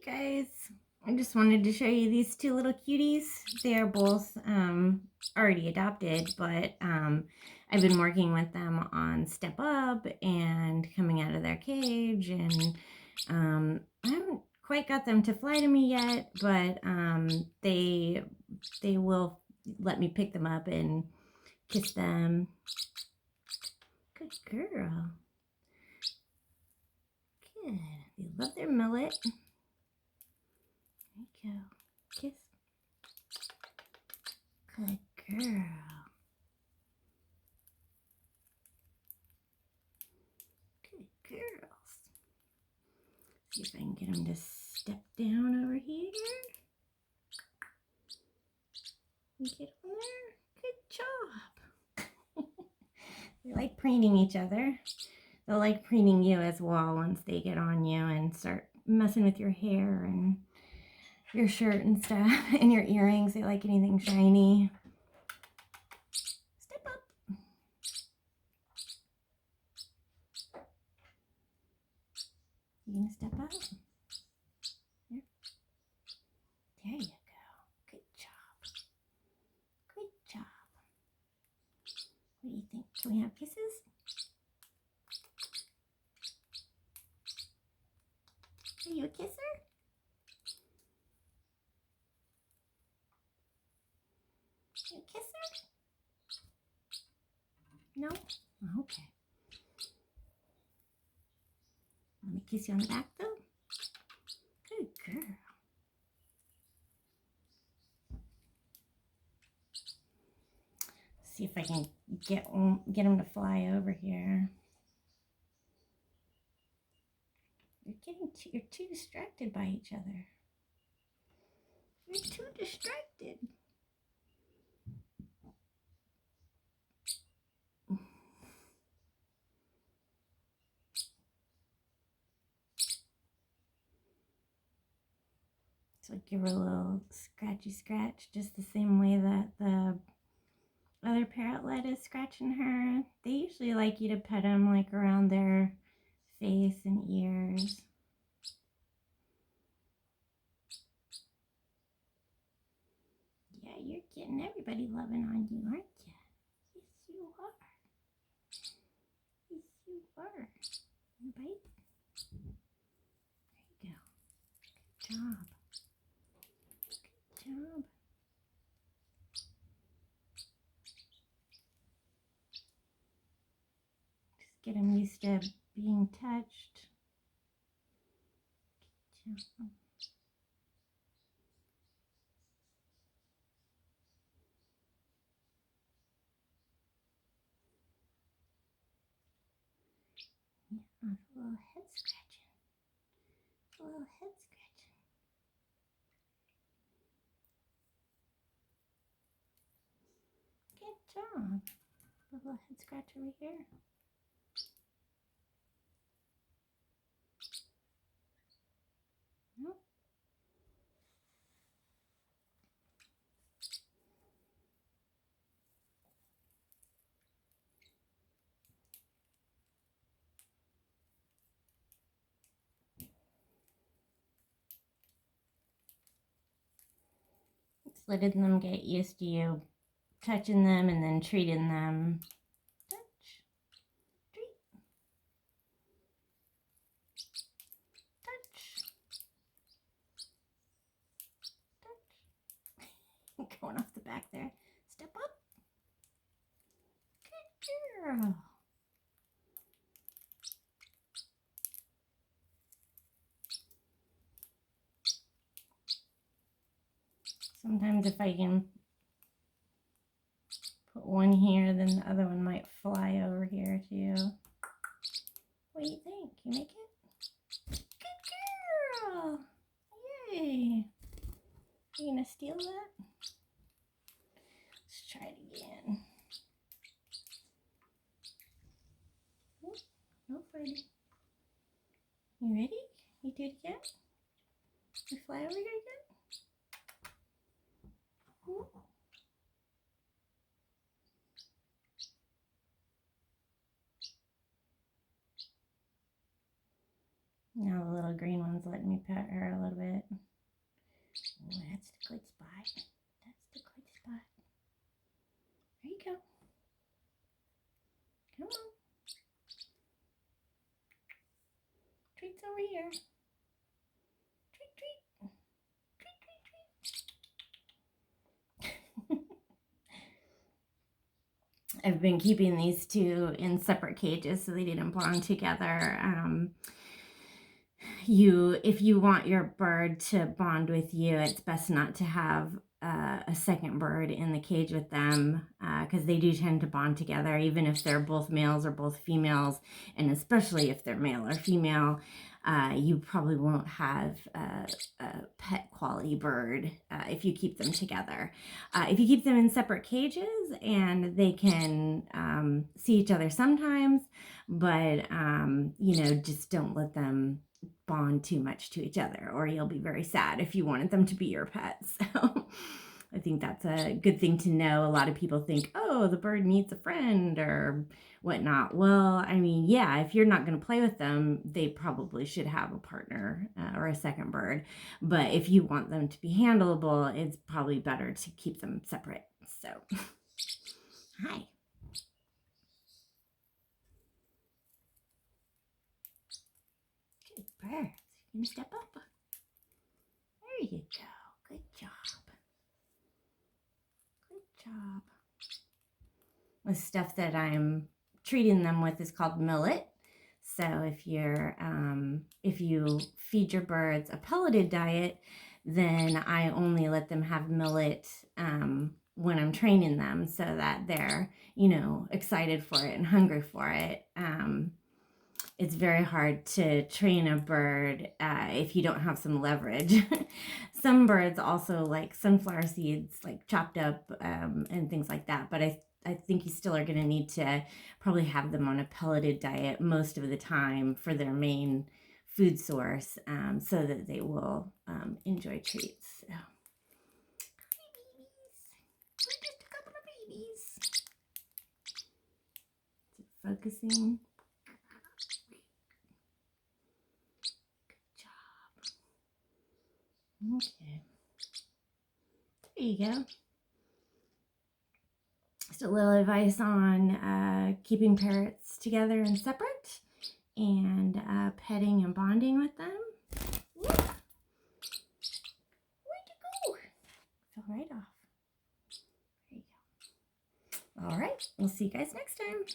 Guys, I just wanted to show you these two little cuties. They are both already adopted, but I've been working with them on Step Up and coming out of their cage, and I haven't quite got them to fly to me yet, but they will let me pick them up and kiss them. Good girl. Good. They love their millet. There you go. Kiss. Good girl. Good girls. See if I can get them to step down over here. You get on there. Good job. They like preening each other. They'll like preening you as well once they get on you and start messing with your hair and your shirt and stuff and your earrings. They like anything shiny. Step up. You gonna step up? Here. There you go. Good job. Good job. What do you think? Can we have kisses? Are you a kisser? You a kisser? No? Oh, okay. Let me kiss you on the back though. Good girl. See if I can get them to fly over here. You're too distracted by each other. You're too distracted. So give her a little scratchy scratch, just the same way that the other parrotlet is scratching her. They usually like you to pet them like around their face and ears. Yeah, you're getting everybody loving on you, aren't you? Yes, you are. Yes, you are. You bite? There you go. Good job. Good job. Just get them used to being touched. Good job. Yeah, a little head scratching. A little head scratching. Good job. A little head scratch over here. Nope. Just letting them get used to you touching them and then treating them. Touch. Treat. Touch. Touch. Going off the back there. Step up. Good girl. Sometimes if I can put one here, then the other one might fly over here too. What do you think? You make it? Good girl! Yay! You gonna steal that? Let's try it again. Oh, no fighting. You ready? You do it again? You fly over here again? Ooh. Now the little green one's letting me pet her a little bit. Oh, that's the good spot. That's the good spot. There you go. Come on. Treats over here. Treat, treat. Treat, treat, treat. I've been keeping these two in separate cages so they didn't bond together. If you want your bird to bond with you, it's best not to have a second bird in the cage with them, because they do tend to bond together, even if they're both males or both females, and especially if they're male or female. You probably won't have a pet quality bird if you keep them together. If you keep them in separate cages, and they can see each other sometimes, but just don't let them bond too much to each other, or you'll be very sad if you wanted them to be your pets. So I think that's a good thing to know. A lot of people think, oh, the bird needs a friend or whatnot. Well, I mean, yeah, if you're not going to play with them, they probably should have a partner or a second bird. But if you want them to be handleable, it's probably better to keep them separate. So, hi. Good birds. You can step up. There you go. Good job. Good job. The stuff that I'm treating them with is called millet. So if you feed your birds a pelleted diet, then I only let them have millet when I'm training them, so that they're excited for it and hungry for it. It's very hard to train a bird if you don't have some leverage. Some birds also like sunflower seeds, like chopped up and things like that. But I think you still are going to need to probably have them on a pelleted diet most of the time for their main food source, so that they will enjoy treats. So. Hi, babies. We're just a couple of babies. Focusing. Okay, there you go. Just a little advice on keeping parrots together and separate, and petting and bonding with them. Where'd you go? Fell right off. There you go. All right, we'll see you guys next time.